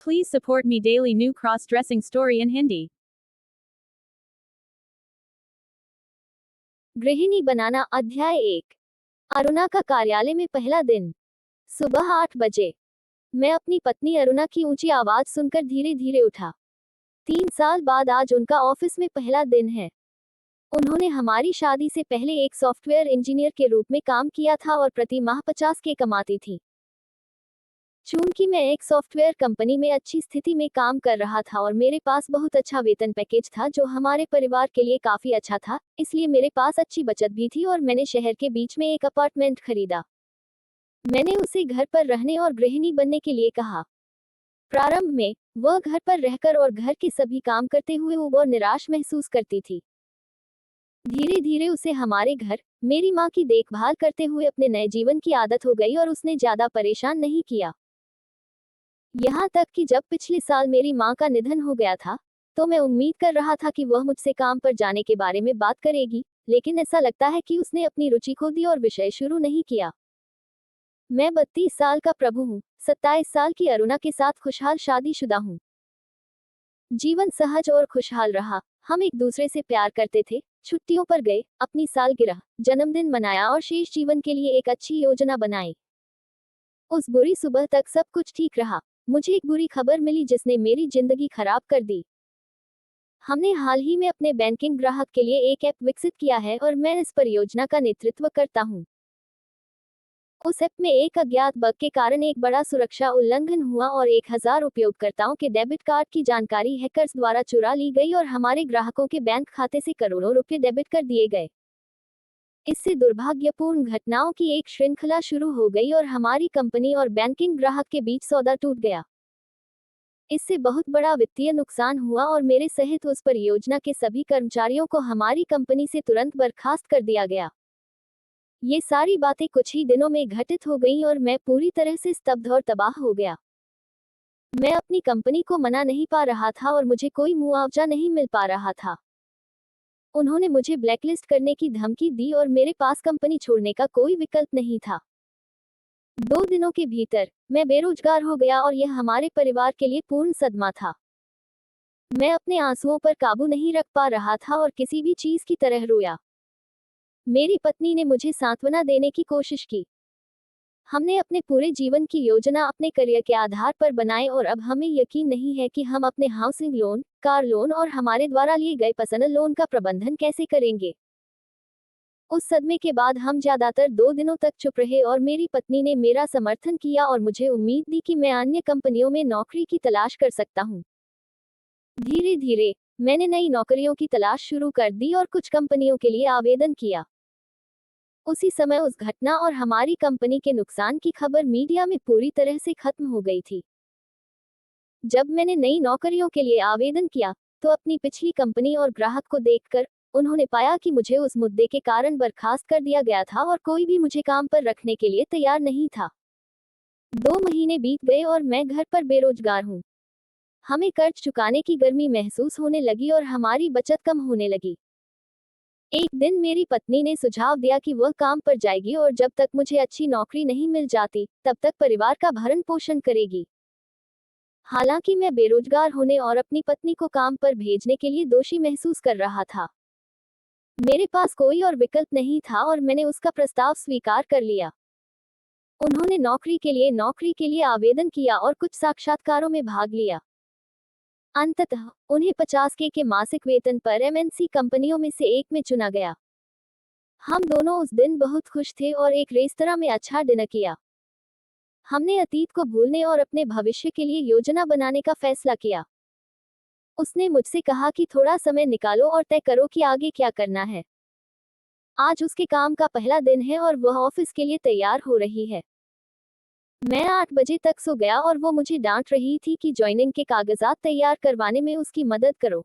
Please support me daily new cross-dressing story in Hindi. गृहिणी बनाना अध्याय 1। अरुणा का कार्यालय में पहला दिन। सुबह 8 बजे। मैं अपनी पत्नी अरुणा की ऊंची आवाज सुनकर धीरे धीरे उठा। 3 साल बाद आज उनका ऑफिस में पहला दिन है। उन्होंने हमारी शादी से पहले एक सॉफ्टवेयर इंजीनियर के रूप में काम किया था और प्रति माह 50K कमाती थी। चूंकि मैं एक सॉफ्टवेयर कंपनी में अच्छी स्थिति में काम कर रहा था और मेरे पास बहुत अच्छा वेतन पैकेज था जो हमारे परिवार के लिए काफी अच्छा था, इसलिए मेरे पास अच्छी बचत भी थी और मैंने शहर के बीच में एक अपार्टमेंट खरीदा। मैंने उसे घर पर रहने और गृहिणी बनने के लिए कहा। प्रारंभ में वह घर पर रहकर और घर के सभी काम करते हुए ऊब और निराश महसूस करती थी। धीरे धीरे उसे हमारे घर, मेरी माँ की देखभाल करते हुए अपने नए जीवन की आदत हो गई और उसने ज्यादा परेशान नहीं किया। यहाँ तक कि जब पिछले साल मेरी माँ का निधन हो गया था, तो मैं उम्मीद कर रहा था कि वह मुझसे काम पर जाने के बारे में बात करेगी, लेकिन ऐसा लगता है कि उसने अपनी रुचि खो दी और विषय शुरू नहीं किया। मैं 32 साल का प्रभु हूँ, 27 साल की अरुणा के साथ खुशहाल शादीशुदा हूँ। जीवन सहज और खुशहाल रहा। हम एक दूसरे से प्यार करते थे, छुट्टियों पर गए, अपनी सालगिरह, जन्मदिन मनाया और शेष जीवन के लिए एक अच्छी योजना बनाई। उस बुरी सुबह तक सब कुछ ठीक रहा। मुझे एक बुरी खबर मिली जिसने मेरी जिंदगी खराब कर दी। हमने हाल ही में अपने बैंकिंग ग्राहक के लिए एक ऐप विकसित किया है और मैं इस परियोजना का नेतृत्व करता हूँ। उस ऐप में एक अज्ञात बग के कारण एक बड़ा सुरक्षा उल्लंघन हुआ और 1000 उपयोगकर्ताओं के डेबिट कार्ड की जानकारी हैकर्स द्वारा चुरा ली गई और हमारे ग्राहकों के बैंक खाते से करोड़ों रुपए डेबिट कर दिए गए। इससे दुर्भाग्यपूर्ण घटनाओं की एक श्रृंखला शुरू हो गई और हमारी कंपनी और बैंकिंग ग्राहक के बीच सौदा टूट गया। इससे बहुत बड़ा वित्तीय नुकसान हुआ और मेरे सहित उस परियोजना के सभी कर्मचारियों को हमारी कंपनी से तुरंत बर्खास्त कर दिया गया। ये सारी बातें कुछ ही दिनों में घटित हो गईं और मैं पूरी तरह से स्तब्ध और तबाह हो गया। मैं अपनी कंपनी को मना नहीं पा रहा था और मुझे कोई मुआवजा नहीं मिल पा रहा था। उन्होंने मुझे ब्लैकलिस्ट करने की धमकी दी और मेरे पास कंपनी छोड़ने का कोई विकल्प नहीं था। 2 दिनों के भीतर मैं बेरोजगार हो गया और यह हमारे परिवार के लिए पूर्ण सदमा था। मैं अपने आंसुओं पर काबू नहीं रख पा रहा था और किसी भी चीज की तरह रोया। मेरी पत्नी ने मुझे सांत्वना देने की कोशिश की। हमने अपने पूरे जीवन की योजना अपने करियर के आधार पर बनाई और अब हमें यकीन नहीं है कि हम अपने हाउसिंग लोन, कार लोन और हमारे द्वारा लिए गए पर्सनल लोन का प्रबंधन कैसे करेंगे। उस सदमे के बाद हम ज्यादातर 2 दिनों तक चुप रहे और मेरी पत्नी ने मेरा समर्थन किया और मुझे उम्मीद दी कि मैं अन्य कंपनियों में नौकरी की तलाश कर सकता हूँ। धीरे धीरे मैंने नई नौकरियों की तलाश शुरू कर दी और कुछ कंपनियों के लिए आवेदन किया। उसी समय उस घटना और हमारी कंपनी के नुकसान की खबर मीडिया में पूरी तरह से खत्म हो गई थी। जब मैंने नई नौकरियों के लिए आवेदन किया, तो अपनी पिछली कंपनी और ग्राहक को देखकर उन्होंने पाया कि मुझे उस मुद्दे के कारण बर्खास्त कर दिया गया था और कोई भी मुझे काम पर रखने के लिए तैयार नहीं था। 2 महीने बीत गए और मैं घर पर बेरोजगार हूँ। हमें कर्ज चुकाने की गर्मी महसूस होने लगी और हमारी बचत कम होने लगी। एक दिन मेरी पत्नी ने सुझाव दिया कि वह काम पर जाएगी और जब तक मुझे अच्छी नौकरी नहीं मिल जाती, तब तक परिवार का भरण पोषण करेगी। हालांकि मैं बेरोजगार होने और अपनी पत्नी को काम पर भेजने के लिए दोषी महसूस कर रहा था। मेरे पास कोई और विकल्प नहीं था और मैंने उसका प्रस्ताव स्वीकार कर लिया। उन्होंने नौकरी के लिए आवेदन किया और कुछ साक्षात्कारों में भाग लिया। अंततः उन्हें 50K के मासिक वेतन पर MNC कंपनियों में से एक में चुना गया। हम दोनों उस दिन बहुत खुश थे और एक रेस्तरां में अच्छा डिनर किया। हमने अतीत को भूलने और अपने भविष्य के लिए योजना बनाने का फैसला किया। उसने मुझसे कहा कि थोड़ा समय निकालो और तय करो कि आगे क्या करना है। आज उसके काम का पहला दिन है और वह ऑफिस के लिए तैयार हो रही है। मैं 8 बजे तक सो गया और वो मुझे डांट रही थी कि ज्वाइनिंग के कागजात तैयार करवाने में उसकी मदद करो।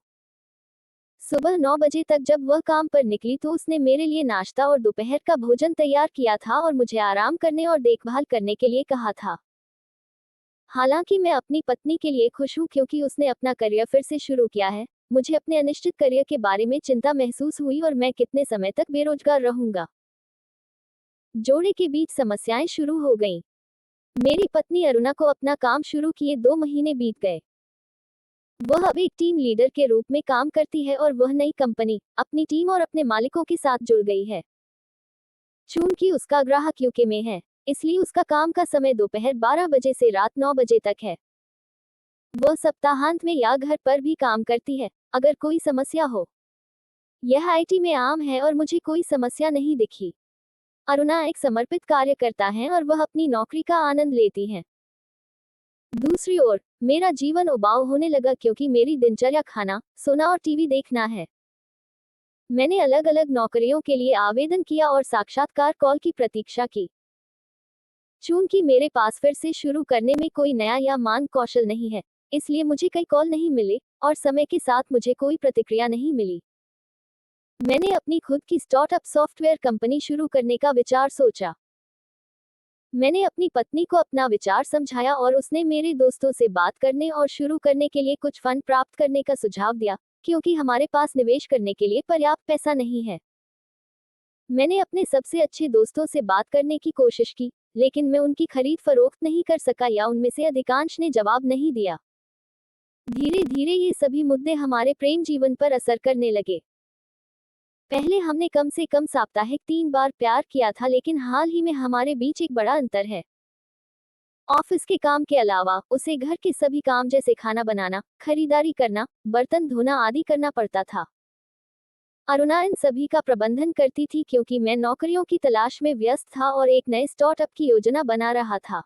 सुबह 9 बजे तक जब वह काम पर निकली तो उसने मेरे लिए नाश्ता और दोपहर का भोजन तैयार किया था और मुझे आराम करने और देखभाल करने के लिए कहा था। हालांकि मैं अपनी पत्नी के लिए खुश हूं क्योंकि उसने अपना करियर फिर से शुरू किया है, मुझे अपने अनिश्चित करियर के बारे में चिंता महसूस हुई और मैं कितने समय तक बेरोजगार रहूंगा। जोड़े के बीच समस्याएं शुरू हो गईं। मेरी पत्नी अरुणा को अपना काम शुरू किए 2 महीने बीत गए। वह अब एक टीम लीडर के रूप में काम करती है और वह नई कंपनी, अपनी टीम और अपने मालिकों के साथ जुड़ गई है। चूंकि उसका ग्राहक यूके में है, इसलिए उसका काम का समय दोपहर 12 बजे से रात 9 बजे तक है। वह सप्ताहांत में या घर पर भी काम करती है, अगर कोई समस्या हो। यह आईटी में आम है और मुझे कोई समस्या नहीं दिखी। अरुणा एक समर्पित कार्यकर्ता है और वह अपनी नौकरी का आनंद लेती हैं। दूसरी ओर, मेरा जीवन उबाऊ होने लगा क्योंकि मेरी दिनचर्या खाना, सोना और टीवी देखना है। मैंने अलग अलग नौकरियों के लिए आवेदन किया और साक्षात्कार कॉल की प्रतीक्षा की। चूंकि मेरे पास फिर से शुरू करने में कोई नया या मान कौशल नहीं है, इसलिए मुझे कई कॉल नहीं मिले और समय के साथ मुझे कोई प्रतिक्रिया नहीं मिली। मैंने अपनी खुद की स्टार्टअप सॉफ्टवेयर कंपनी शुरू करने का विचार सोचा। मैंने अपनी पत्नी को अपना विचार समझाया और उसने मेरे दोस्तों से बात करने और शुरू करने के लिए कुछ फंड प्राप्त करने का सुझाव दिया, क्योंकि हमारे पास निवेश करने के लिए पर्याप्त पैसा नहीं है। मैंने अपने सबसे अच्छे दोस्तों से बात करने की कोशिश की, लेकिन मैं उनकी खरीद फरोख्त नहीं कर सका या उनमें से अधिकांश ने जवाब नहीं दिया। धीरे धीरे ये सभी मुद्दे हमारे प्रेम जीवन पर असर करने लगे। पहले हमने कम से कम साप्ताहिक 3 बार प्यार किया था, लेकिन हाल ही में हमारे बीच एक बड़ा अंतर है। ऑफिस के काम के अलावा उसे घर के सभी काम जैसे खाना बनाना, खरीदारी करना, बर्तन धोना आदि करना पड़ता था। अरुणा इन सभी का प्रबंधन करती थी क्योंकि मैं नौकरियों की तलाश में व्यस्त था और एक नए स्टार्टअप की योजना बना रहा था।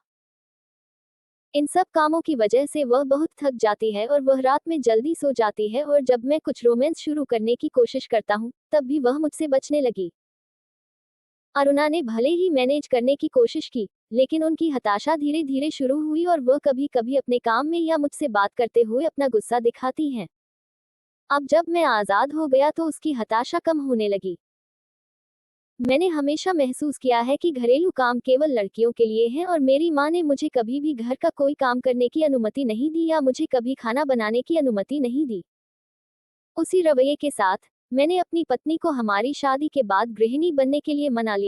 इन सब कामों की वजह से वह बहुत थक जाती है और वह रात में जल्दी सो जाती है, और जब मैं कुछ रोमांस शुरू करने की कोशिश करता हूँ, तब भी वह मुझसे बचने लगी। अरुणा ने भले ही मैनेज करने की कोशिश की, लेकिन उनकी हताशा धीरे धीरे शुरू हुई और वह कभी कभी अपने काम में या मुझसे बात करते हुए अपना गुस्सा दिखाती हैं। अब जब मैं आज़ाद हो गया तो उसकी हताशा कम होने लगी। मैंने हमेशा महसूस किया है कि घरेलू काम केवल लड़कियों के लिए है और मेरी माँ ने मुझे कभी भी घर का कोई काम करने की अनुमति नहीं दी या मुझे कभी खाना बनाने की अनुमति नहीं दी। उसी रवैये के साथ मैंने अपनी पत्नी को हमारी शादी के बाद गृहिणी बनने के लिए मना लिया।